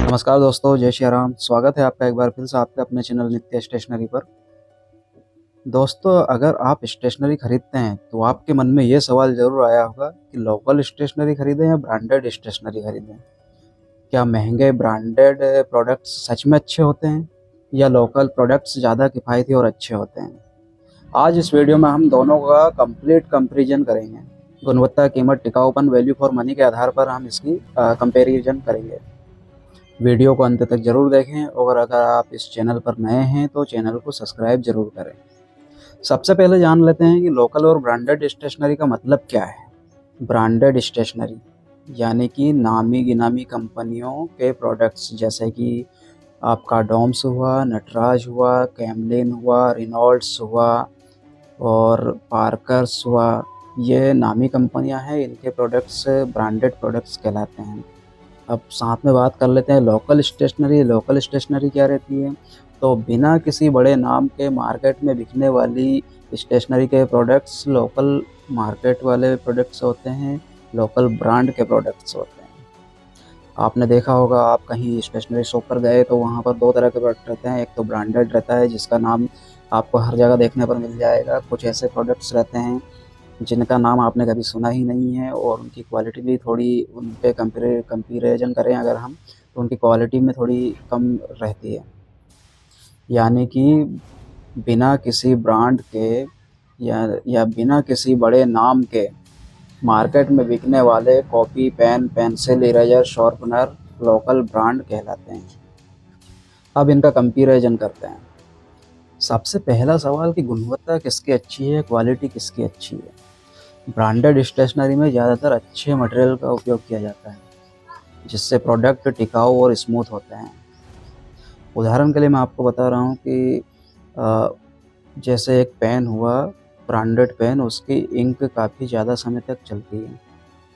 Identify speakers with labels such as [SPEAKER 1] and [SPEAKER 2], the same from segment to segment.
[SPEAKER 1] नमस्कार दोस्तों, जय श्री राम। स्वागत है आपका एक बार फिर से आपके अपने चैनल नित्य स्टेशनरी पर। दोस्तों, अगर आप स्टेशनरी खरीदते हैं तो आपके मन में ये सवाल ज़रूर आया होगा कि लोकल स्टेशनरी खरीदें या ब्रांडेड स्टेशनरी खरीदें। क्या महंगे ब्रांडेड प्रोडक्ट्स सच में अच्छे होते हैं या लोकल प्रोडक्ट्स ज़्यादा किफ़ायती और अच्छे होते हैं? आज इस वीडियो में हम दोनों का कंप्लीट कंपैरिजन करेंगे। गुणवत्ता, कीमत, टिकाऊपन, वैल्यू फॉर मनी के आधार पर हम इसकी कंपैरिजन करेंगे। वीडियो को अंत तक ज़रूर देखें और अगर आप इस चैनल पर नए हैं तो चैनल को सब्सक्राइब ज़रूर करें। सबसे पहले जान लेते हैं कि लोकल और ब्रांडेड स्टेशनरी का मतलब क्या है। ब्रांडेड स्टेशनरी यानी कि नामी गिनामी कंपनियों के प्रोडक्ट्स, जैसे कि आपका डॉम्स हुआ, नटराज हुआ, कैमलिन हुआ, रेनॉल्ड्स हुआ और पार्कर्स हुआ, ये नामी कंपनियां हैं। इनके प्रोडक्ट्स ब्रांडेड प्रोडक्ट्स कहलाते हैं। अब साथ में बात कर लेते हैं लोकल स्टेशनरी। लोकल स्टेशनरी क्या रहती है? तो बिना किसी बड़े नाम के मार्केट में बिकने वाली स्टेशनरी के प्रोडक्ट्स लोकल मार्केट वाले प्रोडक्ट्स होते हैं, लोकल ब्रांड के प्रोडक्ट्स होते हैं। आपने देखा होगा, आप कहीं स्टेशनरी शॉप पर गए तो वहाँ पर दो तरह के प्रोडक्ट रहते हैं। एक तो ब्रांडेड रहता है जिसका नाम आपको हर जगह देखने पर मिल जाएगा। कुछ ऐसे प्रोडक्ट्स रहते हैं जिनका नाम आपने कभी सुना ही नहीं है और उनकी क्वालिटी भी थोड़ी, उन पे कंपैरिजन करें अगर हम, तो उनकी क्वालिटी में थोड़ी कम रहती है। यानी कि बिना किसी ब्रांड के या बिना किसी बड़े नाम के मार्केट में बिकने वाले copy, pen, pencil, eraser, sharpener local brand कहलाते हैं। अब इनका कंपैरिजन करते हैं। सबसे पहला सवाल कि गुणवत्ता किसकी अच्छी है, क्वालिटी किसकी अच्छी है। ब्रांडेड स्टेशनरी में ज़्यादातर अच्छे मटेरियल का उपयोग किया जाता है जिससे प्रोडक्ट टिकाऊ और स्मूथ होते हैं। उदाहरण के लिए मैं आपको बता रहा हूँ कि जैसे एक पेन हुआ, ब्रांडेड पेन, उसकी इंक काफ़ी ज़्यादा समय तक चलती है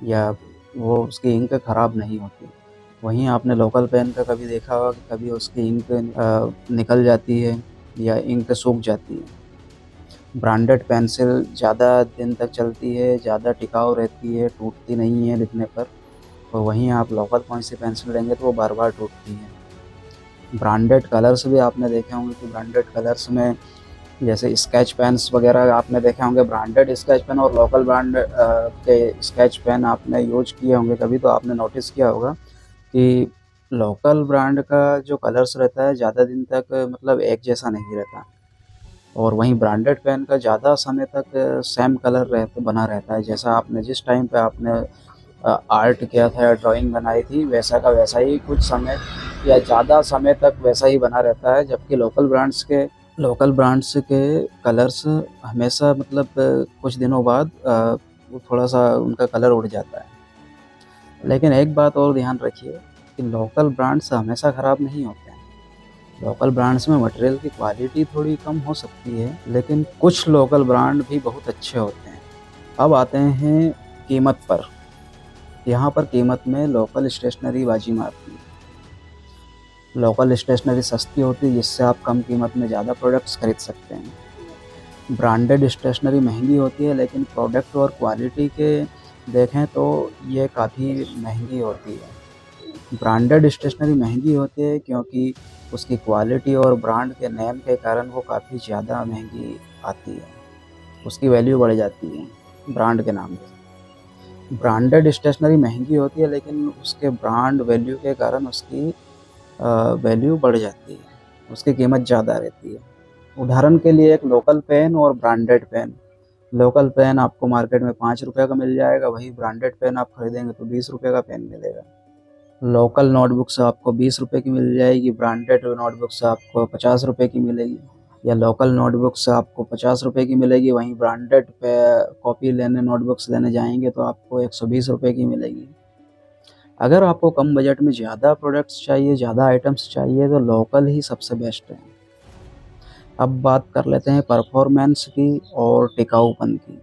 [SPEAKER 1] या वो उसकी इंक ख़राब नहीं होती। वहीं आपने लोकल पेन का कभी देखा होगा कि कभी उसकी इंक निकल जाती है या इंक सूख जाती है। ब्रांडेड पेंसिल ज़्यादा दिन तक चलती है, ज़्यादा टिकाऊ रहती है, टूटती नहीं है लिखने पर। और वहीं आप लोकल कौन सी पेंसिल लेंगे तो वो बार बार टूटती है। ब्रांडेड कलर्स भी आपने देखे होंगे कि ब्रांडेड कलर्स में जैसे स्केच पेन्स वगैरह आपने देखे होंगे। ब्रांडेड स्केच पेन और लोकल ब्रांड के स्केच पेन आपने यूज किए होंगे कभी, तो आपने नोटिस किया होगा कि लोकल ब्रांड का जो कलर्स रहता है ज़्यादा दिन तक मतलब एक जैसा नहीं रहता, और वहीं ब्रांडेड पेन का ज़्यादा समय तक सेम कलर बना रहता है। जैसा आपने जिस टाइम पे आपने आर्ट किया था या ड्राइंग बनाई थी, वैसा का वैसा ही कुछ समय या ज़्यादा समय तक वैसा ही बना रहता है। जबकि लोकल ब्रांड्स के कलर्स हमेशा मतलब कुछ दिनों बाद वो थोड़ा-सा उनका कलर उड़ जाता है। लेकिन एक बात और ध्यान रखिए कि लोकल ब्रांड्स हमेशा ख़राब नहीं होते हैं। लोकल ब्रांड्स में मटेरियल की क्वालिटी थोड़ी कम हो सकती है, लेकिन कुछ लोकल ब्रांड भी बहुत अच्छे होते हैं। अब आते हैं कीमत पर। यहाँ पर कीमत में लोकल स्टेशनरी बाजी मारती है। लोकल स्टेशनरी सस्ती होती है जिससे आप कम कीमत में ज़्यादा प्रोडक्ट्स खरीद सकते हैं। ब्रांडेड स्टेशनरी महंगी होती है लेकिन प्रोडक्ट और क्वालिटी के देखें तो ये काफ़ी महंगी होती है। ब्रांडेड स्टेशनरी महंगी होती है क्योंकि उसकी क्वालिटी और ब्रांड के नेम के कारण वो काफ़ी ज़्यादा महंगी आती है, उसकी वैल्यू बढ़ जाती है ब्रांड के नाम पे। ब्रांडेड स्टेशनरी महंगी होती है लेकिन उसके ब्रांड वैल्यू के कारण उसकी वैल्यू बढ़ जाती है, उसकी कीमत ज़्यादा रहती है। उदाहरण के लिए एक लोकल पेन और ब्रांडेड पेन। लोकल पेन आपको मार्केट में 5 रुपये का मिल जाएगा, वही ब्रांडेड पेन आप खरीदेंगे तो 20 रुपये का पेन मिलेगा। लोकल नोटबुक्स आपको 20 रुपये की मिल जाएगी, ब्रांडेड नोटबुक्स आपको 50 रुपये की मिलेगी। या लोकल नोटबुक्स आपको 50 रुपये की मिलेगी, वहीं ब्रांडेड पे कॉपी लेने, नोटबुक्स लेने जाएंगे तो आपको 120 रुपये की मिलेगी। अगर आपको कम बजट में ज़्यादा प्रोडक्ट्स चाहिए, ज़्यादा आइटम्स चाहिए, तो लोकल ही सबसे बेस्ट है। अब बात कर लेते हैं परफॉर्मेंस की और टिकाऊपन की।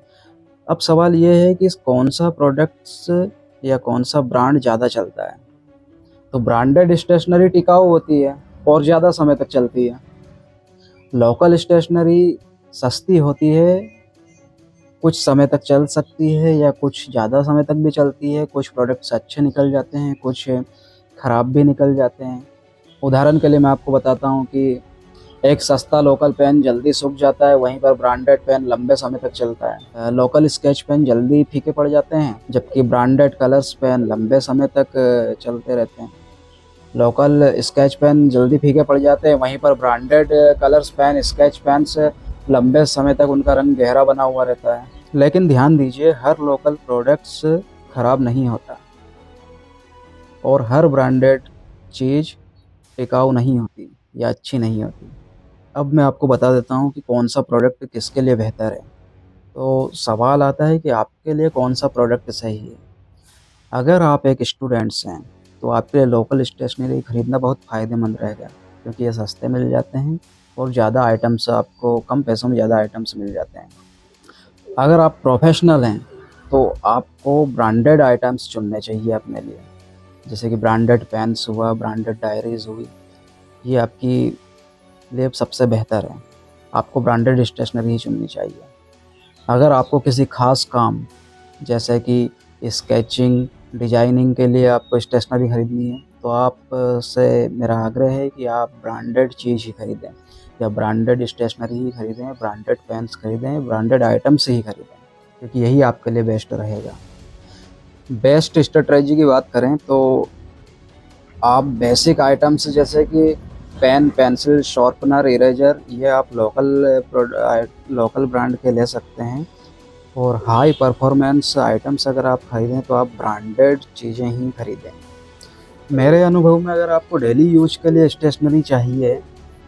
[SPEAKER 1] अब सवाल ये है कि कौन सा प्रोडक्ट्स या कौन सा ब्रांड ज़्यादा चलता है। तो ब्रांडेड स्टेशनरी टिकाऊ होती है और ज़्यादा समय तक चलती है। लोकल स्टेशनरी सस्ती होती है कुछ समय तक चल सकती है या कुछ ज़्यादा समय तक भी चलती है। कुछ प्रोडक्ट्स अच्छे निकल जाते हैं, कुछ ख़राब भी निकल जाते हैं। उदाहरण के लिए मैं आपको बताता हूँ कि एक सस्ता लोकल पेन जल्दी सूख जाता है, वहीं पर ब्रांडेड पेन लंबे समय तक चलता है। लोकल स्केच पेन जल्दी फीके पड़ जाते हैं, जबकि ब्रांडेड कलर्स पेन लंबे समय तक चलते रहते हैं। लोकल स्केच पेन जल्दी फीके पड़ जाते हैं, वहीं पर branded colours pen sketch pen से लंबे समय तक उनका रंग गहरा बना हुआ रहता है। लेकिन ध्यान दीजिए, हर लोकल प्रोडक्ट्स खराब नहीं होता और हर ब्रांडेड चीज़ टिकाऊ नहीं होती या अच्छी नहीं होती। अब मैं आपको बता देता हूँ कि कौन सा प्रोडक्ट किसके लिए बेहतर है। तो सवाल आता है कि आपके लिए कौन सा प्रोडक्ट सही है। अगर आप एक स्टूडेंट्स हैं तो आपके लिए लोकल स्टेशनरी खरीदना बहुत फ़ायदेमंद रहेगा, क्योंकि ये सस्ते मिल जाते हैं और ज़्यादा आइटम्स आपको कम पैसों में ज़्यादा आइटम्स मिल जाते हैं। अगर आप प्रोफेशनल हैं तो आपको ब्रांडेड आइटम्स चुनने चाहिए अपने लिए, जैसे कि ब्रांडेड पेन्स हुआ, ब्रांडेड डायरीज़ हुई, ये आपकी लिए सबसे बेहतर है। आपको ब्रांडेड स्टेशनरी ही चुननी चाहिए। अगर आपको किसी ख़ास काम जैसे कि स्केचिंग, डिजाइनिंग के लिए आपको स्टेशनरी खरीदनी है, तो आपसे मेरा आग्रह है कि आप ब्रांडेड चीज़ ही खरीदें या ब्रांडेड स्टेशनरी ही खरीदें, ब्रांडेड पेन्स खरीदें, ब्रांडेड आइटम्स ही खरीदें, क्योंकि यही आपके लिए बेस्ट रहेगा। बेस्ट स्ट्रैटेजी की बात करें तो आप बेसिक आइटम्स जैसे कि पेन, पेंसिल, शार्पनर, इरेजर, ये आप लोकल ब्रांड के ले सकते हैं। और हाई परफॉर्मेंस आइटम्स अगर आप खरीदें तो आप ब्रांडेड चीज़ें ही खरीदें। मेरे अनुभव में अगर आपको डेली यूज के लिए स्टेशनरी चाहिए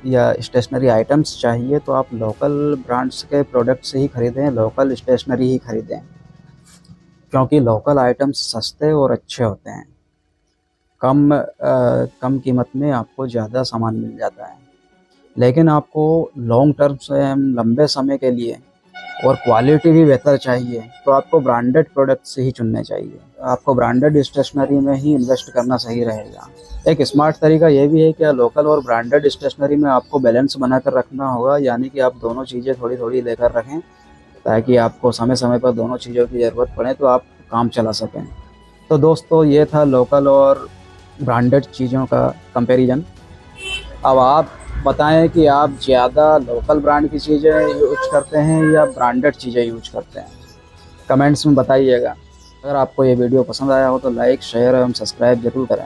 [SPEAKER 1] या स्टेशनरी आइटम्स चाहिए तो आप लोकल ब्रांड्स के प्रोडक्ट से ही खरीदें, लोकल स्टेशनरी ही खरीदें, क्योंकि लोकल आइटम्स सस्ते और अच्छे होते हैं। कम कीमत में आपको ज़्यादा सामान मिल जाता है। लेकिन आपको लॉन्ग टर्म से लंबे समय के लिए और क्वालिटी भी बेहतर चाहिए तो आपको ब्रांडेड प्रोडक्ट से ही चुनने चाहिए। आपको ब्रांडेड स्टेशनरी में ही इन्वेस्ट करना सही रहेगा। एक स्मार्ट तरीका ये भी है कि लोकल और ब्रांडेड स्टेशनरी में आपको बैलेंस बनाकर रखना होगा, यानी कि आप दोनों चीज़ें थोड़ी थोड़ी लेकर रखें, ताकि आपको समय समय पर दोनों चीज़ों की ज़रूरत पड़े तो आप काम चला सकें। तो दोस्तों, ये था लोकल और ब्रांडेड चीज़ों का कंपैरिजन। अब आप बताएं कि आप ज़्यादा लोकल ब्रांड की चीज़ें यूज करते हैं या ब्रांडेड चीज़ें यूज करते हैं, कमेंट्स में बताइएगा। अगर आपको ये वीडियो पसंद आया हो तो लाइक, शेयर एवं सब्सक्राइब ज़रूर करें।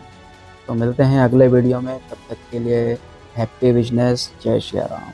[SPEAKER 1] तो मिलते हैं अगले वीडियो में, तब तक के लिए हैप्पी बिजनेस। जय श्री राम।